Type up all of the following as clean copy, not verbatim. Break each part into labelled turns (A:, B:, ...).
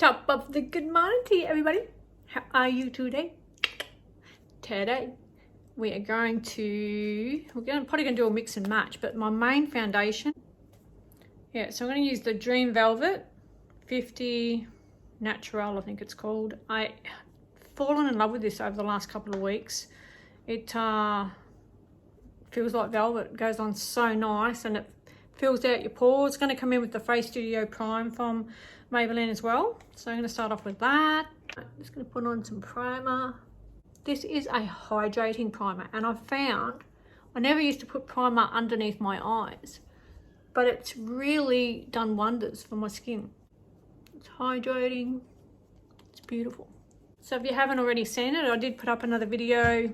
A: Top of the good morning to you, everybody. How are you today? Today we are going to, probably going to do a mix and match, but my main foundation, so I'm going to use the Dream Velvet 50 Natural, I think it's called. I've fallen in love with this over the last couple of weeks. It feels like velvet, goes on so nice, and it fills out your pores. It's going to come in with the Face Studio Prime from Maybelline as well. So I'm going to start off with that. I'm just going to put on some primer. This is a hydrating primer, and I've found I never used to put primer underneath my eyes, but it's really done wonders for my skin. It's hydrating, it's beautiful. So if you haven't already seen it, I did put up another video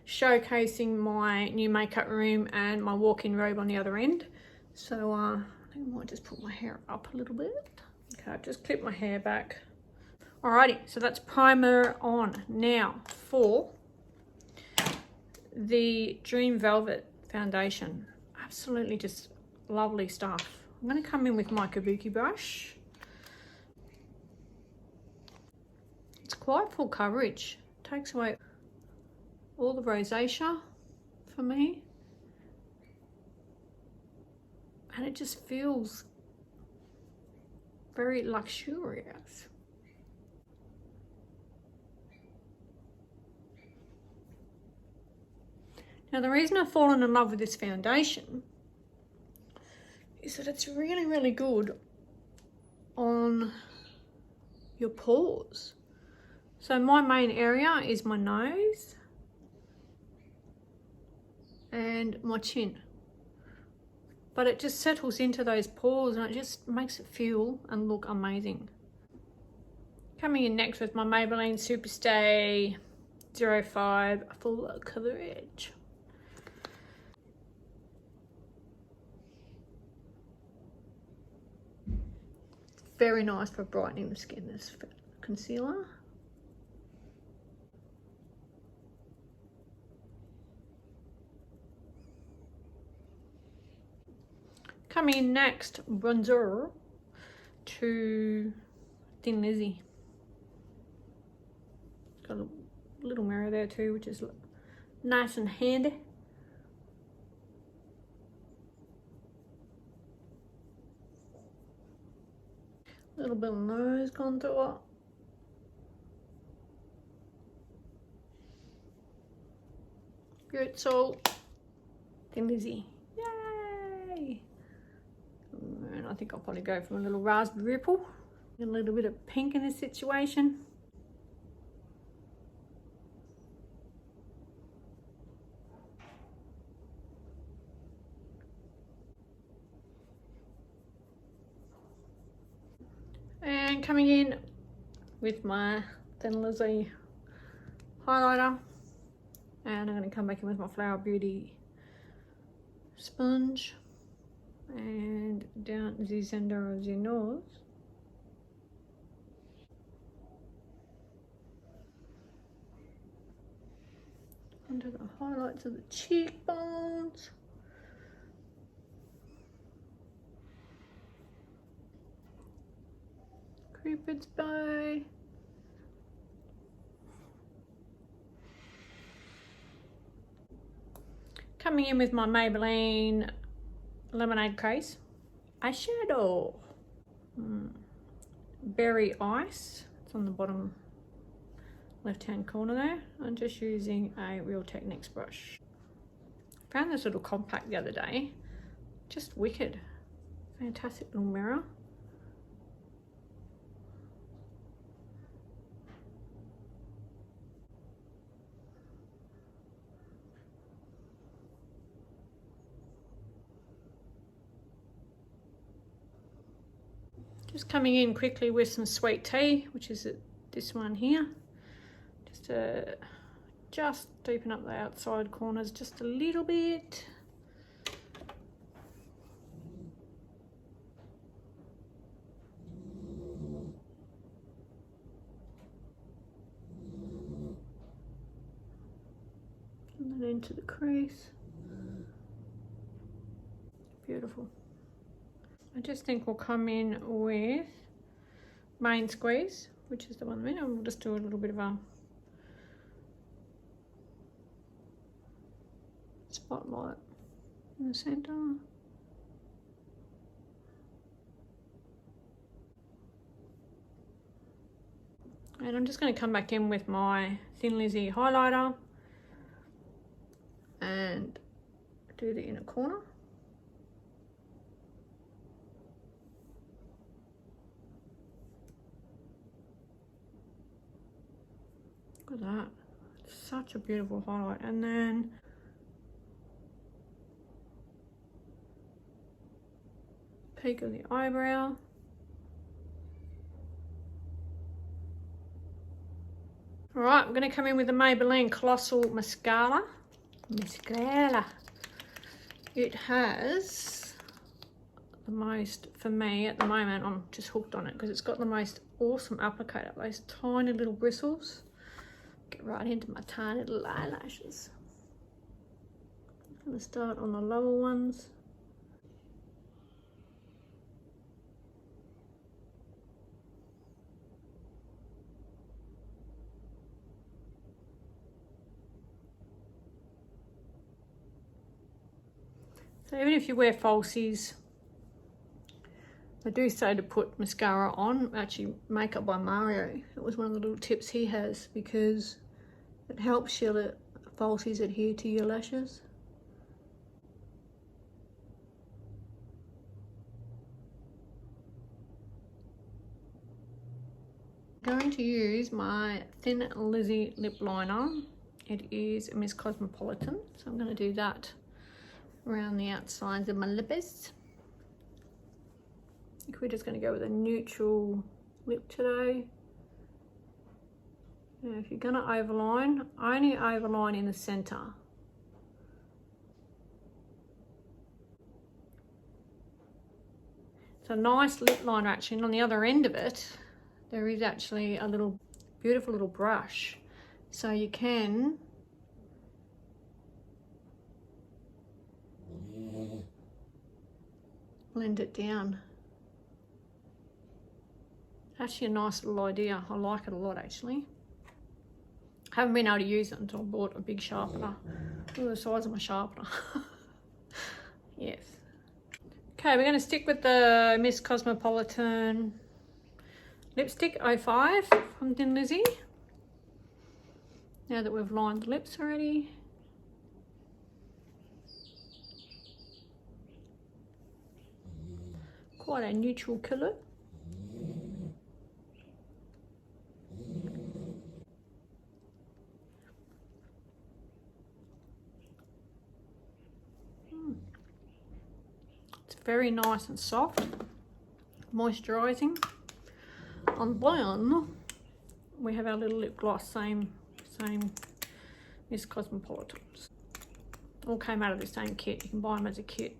A: showcasing my new makeup room and my walk-in robe on the other end. So I think I might just put my hair up a little bit. Okay, I've just clipped my hair back. Alrighty, so that's primer on. Now for the Dream Velvet foundation. Absolutely just lovely stuff. I'm going to come in with my kabuki brush. It's quite full coverage. Takes away all the rosacea for me, and it just feels very luxurious. Now the reason I've fallen in love with this foundation is that it's really, really good on your pores. So my main area is my nose and my chin, but it just settles into those pores and it just makes it feel and look amazing. Coming in next with my Maybelline Superstay 05 Full Coverage. Very nice for brightening the skin, this concealer. Coming in next, bronzer to Thin Lizzy. Got a little mirror there too, which is nice and handy. A little bit of nose contour. Beautiful. Thin Lizzy. Yay! And I think I'll probably go for a little raspberry ripple. A little bit of pink in this situation. And coming in with my Thin Lizzy highlighter. And I'm going to come back in with my Flower Beauty sponge. And down the center of the nose. Under the highlights of the cheekbones. Cupid's bow. Coming in with my Maybelline Lemonade Craze eyeshadow. Berry Ice. It's on the bottom left hand corner there. I'm just using a Real Techniques brush. Found this little compact the other day. Just wicked. Fantastic little mirror. Just coming in quickly with some Sweet Tea, which is this one here. Just to deepen up the outside corners just a little bit. And then into the crease. Beautiful. I just think we'll come in with main squeeze, which is the one I'm in, and we'll just do a little bit of a spotlight in the centre. And I'm just going to come back in with my Thin Lizzy highlighter and do the inner corner. Look at that. It's such a beautiful highlight. And then peak of the eyebrow. All right, I'm going to come in with the Maybelline Colossal Mascara. It has the most, for me at the moment, I'm just hooked on it because it's got the most awesome applicator. Those tiny little bristles. Get right into my tiny little eyelashes. I'm going to start on the lower ones. So even if you wear falsies, I do say to put mascara on. Actually, Makeup by Mario, it was one of the little tips he has, because it helps your falsies adhere to your lashes. I'm going to use my Thin Lizzy lip liner. It is Miss Cosmopolitan, so I'm going to do that around the outsides of my lips. I think we're just going to go with a neutral lip today. Now, if you're going to overline, only overline in the centre. It's a nice lip liner actually, and on the other end of it, there is actually a little beautiful little brush, so you can blend it down. Actually a nice little idea. I like it a lot actually. Haven't been able to use it until I bought a big sharpener. Look at the size of my sharpener. Yes. Okay, we're going to stick with the Miss Cosmopolitan Lipstick 05 from Thin Lizzy. Now that we've lined the lips already. Quite a neutral colour. It's very nice and soft, moisturising. On one, we have our little lip gloss, same Miss Cosmopolitans. All came out of the same kit. You can buy them as a kit.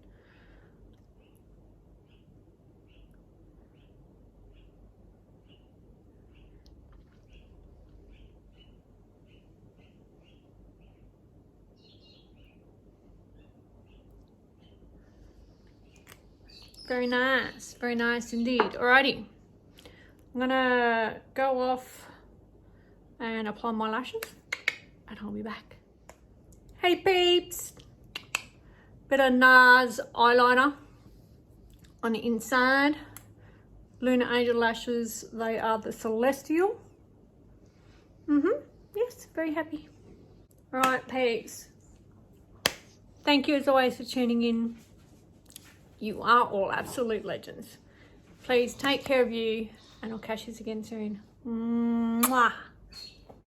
A: Very nice indeed. Alrighty, I'm gonna go off and apply my lashes and I'll be back. Hey peeps, bit of NARS eyeliner on the inside. Lunar Angel lashes, they are the Celestial. Yes, very happy. Alright peeps, thank you as always for tuning in. You are all absolute legends. Please take care of you, and I'll catch you again soon. Mwah.